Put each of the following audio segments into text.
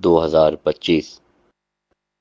2025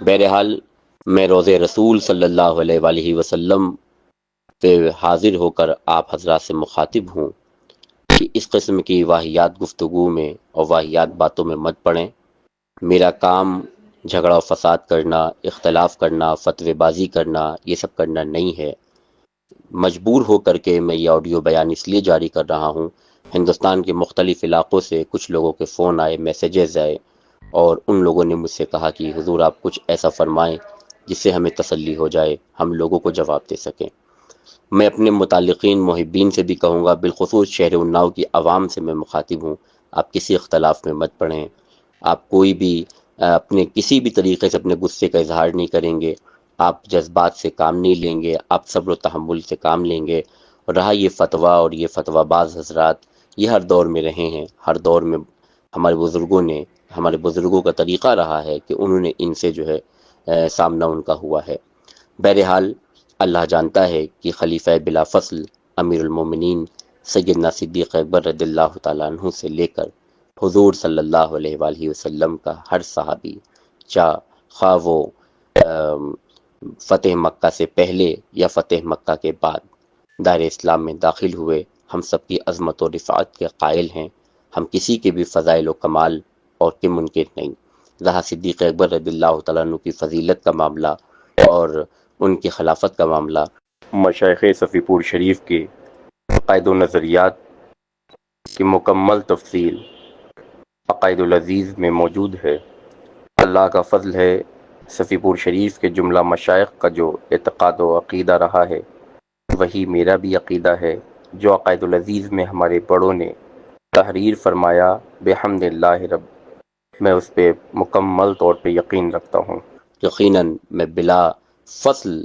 بہرحال میں روض رسول صلی اللہ علیہ وآلہ وسلم پہ حاضر ہو کر آپ حضرات سے مخاطب ہوں کہ اس قسم کی واہیات گفتگو میں اور واہیات باتوں میں مت پڑیں۔ میرا کام جھگڑا و فساد کرنا، اختلاف کرنا، فتوی بازی کرنا، یہ سب کرنا نہیں ہے۔ مجبور ہو کر کے میں یہ آڈیو بیان اس لیے جاری کر رہا ہوں، ہندوستان کے مختلف علاقوں سے کچھ لوگوں کے فون آئے، میسیجز آئے، اور ان لوگوں نے مجھ سے کہا کہ حضور آپ کچھ ایسا فرمائیں جس سے ہمیں تسلی ہو جائے، ہم لوگوں کو جواب دے سکیں۔ میں اپنے متعلقین محبین سے بھی کہوں گا، بالخصوص شہر اناؤ کی عوام سے میں مخاطب ہوں، آپ کسی اختلاف میں مت پڑیں، آپ کوئی بھی اپنے کسی بھی طریقے سے اپنے غصے کا اظہار نہیں کریں گے، آپ جذبات سے کام نہیں لیں گے، آپ صبر و تحمل سے کام لیں گے۔ اور رہا یہ فتویٰ اور یہ فتویٰ باز حضرات، یہ ہر دور میں رہے ہیں، ہر دور میں ہمارے بزرگوں کا طریقہ رہا ہے کہ انہوں نے ان سے جو ہے سامنا ان کا ہوا ہے۔ بہرحال اللہ جانتا ہے کہ خلیفہ بلا فصل امیر المومنین سیدنا صدیق اکبر رضی اللہ تعالیٰ عنہ سے لے کر حضور صلی اللہ علیہ وآلہ وسلم کا ہر صحابی، خواہ وہ فتح مکہ سے پہلے یا فتح مکہ کے بعد دائرہ اسلام میں داخل ہوئے، ہم سب کی عظمت و رفعت کے قائل ہیں، ہم کسی کے بھی فضائل و کمال اور کے منکر نہیں۔ رہا صدیق اکبر رضی اللہ تعالیٰ عنہ کی فضیلت کا معاملہ اور ان کی خلافت کا معاملہ، مشائخ صفی پور شریف کے عقائد و نظریات کی مکمل تفصیل عقائد العزیز میں موجود ہے۔ اللہ کا فضل ہے، صفی پور شریف کے جملہ مشائخ کا جو اعتقاد و عقیدہ رہا ہے وہی میرا بھی عقیدہ ہے، جو عقائد العزیز میں ہمارے بڑوں نے تحریر فرمایا، بحمد اللہ رب، میں اس پہ مکمل طور پہ یقین رکھتا ہوں۔ یقیناً میں بلا فصل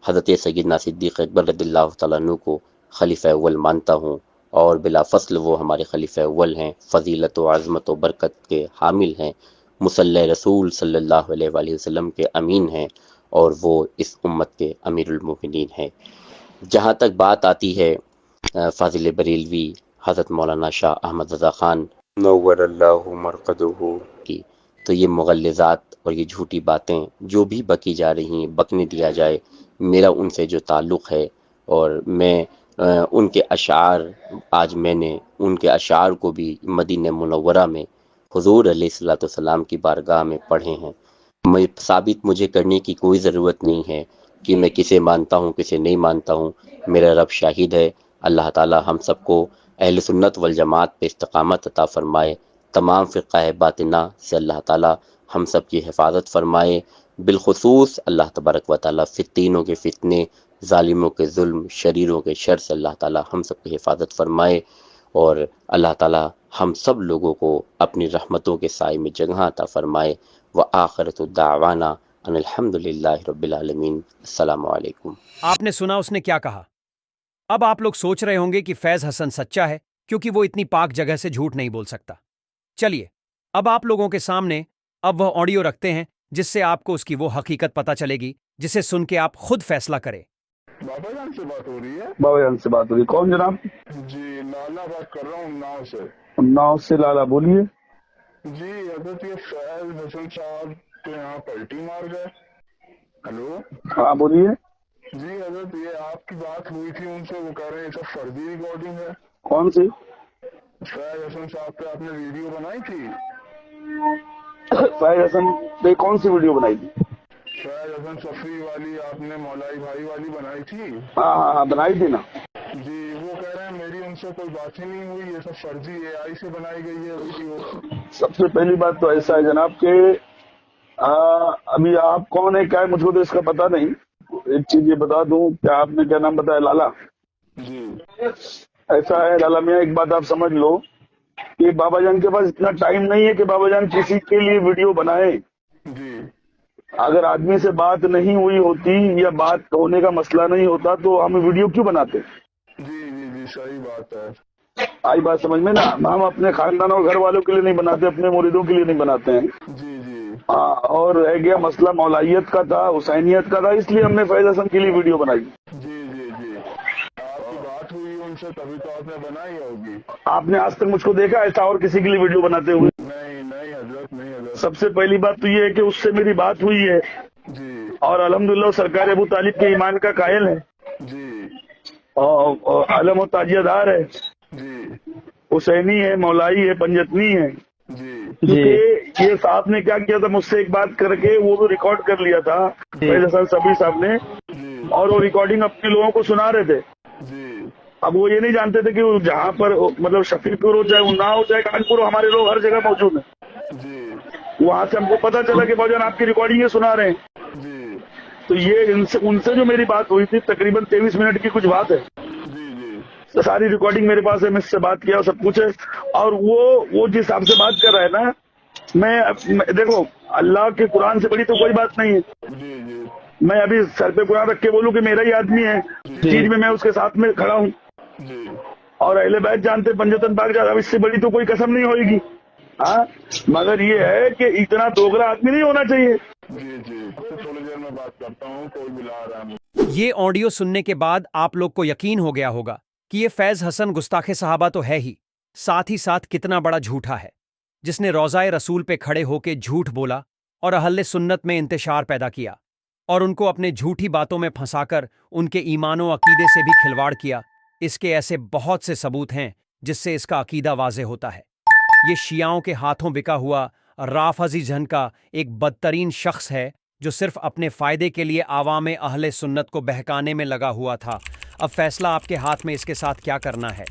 حضرت سیدنا صدیق اکبر رضی اللہ تعالیٰ عنہ کو خلیفہ اول مانتا ہوں، اور بلا فصل وہ ہمارے خلیفہ اول ہیں، فضیلت و عظمت و برکت کے حامل ہیں، مصلی رسول صلی اللہ علیہ وآلہ وسلم کے امین ہیں، اور وہ اس امت کے امیر المومنین ہیں۔ جہاں تک بات آتی ہے فاضل بریلوی حضرت مولانا شاہ احمد رضا خان نور اللہ مرقدہ کی، تو یہ مغلظات اور یہ جھوٹی باتیں جو بھی بکی جا رہی ہیں، بکنے دیا جائے۔ میرا ان سے جو تعلق ہے، اور میں ان کے اشعار، آج میں نے ان کے اشعار کو بھی مدینہ منورہ میں حضور علیہ الصلوۃ والسلام کی بارگاہ میں پڑھے ہیں۔ ثابت مجھے کرنے کی کوئی ضرورت نہیں ہے کہ میں کسے مانتا ہوں کسے نہیں مانتا ہوں، میرا رب شاہد ہے۔ اللہ تعالی ہم سب کو اہل سنت والجماعت پہ استقامت عطا فرمائے، تمام فرقہ باطنہ سے اللہ تعالی ہم سب کی حفاظت فرمائے، بالخصوص اللہ تبارک و تعالی فتینوں کے فتنے، ظالموں کے ظلم، شریروں کے شر سے اللہ تعالی ہم سب کی حفاظت فرمائے، اور اللہ تعالی ہم سب لوگوں کو اپنی رحمتوں کے سائے میں جگہ عطا فرمائے۔ وآخرۃ دعوانا ان الحمد للہ رب العالمین۔ السلام علیکم۔ آپ نے سنا اس نے کیا کہا؟ اب آپ لوگ سوچ رہے ہوں گے کہ فیض حسن سچا ہے کیونکہ وہ اتنی پاک جگہ سے جھوٹ نہیں بول سکتا۔ چلیے اب آپ لوگوں کے سامنے اب وہ آڈیو رکھتے ہیں جس سے آپ کو اس کی وہ حقیقت پتہ چلے گی جسے سن کے آپ خود فیصلہ کریں۔ بابا جان سے بات ہو رہی ہے؟ بابا جان سے بات ہو رہی ہے، کون جناب؟ جی لالا بات کر رہا ہوں اناؤ سے۔ اناؤ سے لالا، بولیے۔ جی حضرت یہ فیض حسن صاحب کے یہاں پلٹی مار گئے۔ ہلو، ہاں بولیے۔ جی حضرت یہ آپ کی بات ہوئی تھی ان سے، وہ کہہ رہے ہیں یہ سب فرضی ریکارڈنگ ہے۔ کون سی؟ فیض حسن صاحب پہ آپ نے ویڈیو بنائی تھی؟ فیض حسن پہ کون سی ویڈیو بنائی تھی؟ فیض حسن صفوی والی آپ نے مولائی بھائی والی بنائی تھی؟ ہاں ہاں ہاں بنائی تھی نا۔ جی وہ کہہ رہے ہیں میری ان سے کوئی بات ہی نہیں ہوئی، یہ سب فرضی اے آئی سے بنائی گئی ہے ویڈیو۔ سب سے پہلی بات تو ایسا ہے جناب کہ ابھی آپ کون ہے کیا ہے مجھ کو تو اس کا پتا نہیں۔ ایک چیز یہ بتا دوں کہ آپ نے کیا نام بتایا؟ لالا۔ جی ایسا ہے لالا میاں، ایک بات آپ سمجھ لو کہ بابا جان کے پاس اتنا ٹائم نہیں ہے کہ بابا جان کسی کے لیے ویڈیو بنائے۔ جی اگر آدمی سے بات نہیں ہوئی ہوتی یا بات ہونے کا مسئلہ نہیں ہوتا تو ہم ویڈیو کیوں بناتے؟ جی جی جی صحیح بات ہے۔ آئی بات سمجھ میں نا؟ ہم اپنے خاندان اور گھر والوں کے لیے نہیں بناتے، اپنے مریدوں کے لیے نہیں بناتے ہیں۔ جی جی اور رہ گیا مسئلہ مولائیت کا تھا، حسینیت کا تھا، اس لیے ہم نے فیض حسن کے لیے ویڈیو بنائی۔ جی جی جی آپ کی بات ہوئی ان سے تبھی تو آپ نے بنائی ہوگی۔ آپ نے آج تک مجھ کو دیکھا ایسا اور کسی کے لیے ویڈیو بناتے ہوئے؟ نہیں نہیں حضرت، نہیں حضرت۔ سب سے پہلی بات تو یہ ہے کہ اس سے میری بات ہوئی ہے جی اور الحمدللہ سرکار ابو طالب کے ایمان کا قائل ہے جی اور عالم و تاجیہ دار ہے، جی حسینی ہے، مولائی ہے، پنجتنی ہے. جی کیونکہ یہ صاحب نے کیا کیا تھا، مجھ سے ایک بات کر کے وہ بھی ریکارڈ کر لیا تھا فیض حسن صفوی صاحب نے، جی اور وہ ریکارڈنگ اپنے لوگوں کو سنا رہے تھے. جی اب وہ یہ نہیں جانتے تھے کہ وہ جہاں پر مطلب شفیق پور ہو چاہے اناؤ ہو چاہے کانپور ہو، ہمارے لوگ ہر جگہ موجود ہیں. جی وہاں سے ہم کو پتا چلا کہ بھائی آپ کی ریکارڈنگ یہ سنا رہے ہیں. جی تو یہ ان سے جو میری بات ہوئی تھی تقریباً 23 منٹ کی کچھ بات ہے. جی جی تو ساری ریکارڈنگ میرے پاس ہے، میں اس سے بات کیا اور سب کچھ ہے. اور وہ جس حساب سے بات کر رہا ہے نا، میں دیکھو اللہ کے قرآن سے بڑی تو کوئی بات نہیں ہے. جی جی میں ابھی سر پہ قرآن رکھ کے بولوں کہ میرا ہی آدمی ہے، چیز میں اس کے ساتھ میں کھڑا ہوں، جی اور اہل بیت جانتے پنجتن پاک جاتا، اب اس سے بڑی تو کوئی قسم نہیں ہوئے گی. ہاں مگر یہ ہے کہ اتنا دوگلا آدمی نہیں ہونا چاہیے. جی جی تھوڑی دیر میں بات کرتا ہوں، کوئی بلا رہا ہے. یہ آڈیو سننے کے بعد آپ لوگ کو یقین ہو گیا ہوگا کہ یہ فیض حسن گستاخ صحابہ تو ہے ہی ساتھ کتنا بڑا جھوٹا ہے، جس نے روضہ رسول پہ کھڑے ہو کے جھوٹ بولا اور اہل سنت میں انتشار پیدا کیا اور ان کو اپنے جھوٹی باتوں میں پھنسا کر ان کے ایمان و عقیدے سے بھی کھلواڑ کیا. اس کے ایسے بہت سے ثبوت ہیں جس سے اس کا عقیدہ واضح ہوتا ہے. یہ شیعوں کے ہاتھوں بکا ہوا رافضی جھن کا ایک بدترین شخص ہے جو صرف اپنے فائدے کے لیے عوام اہل سنت کو بہکانے میں لگا ہوا تھا. اب فیصلہ آپ کے ہاتھ میں اس کے ساتھ کیا کرنا ہے.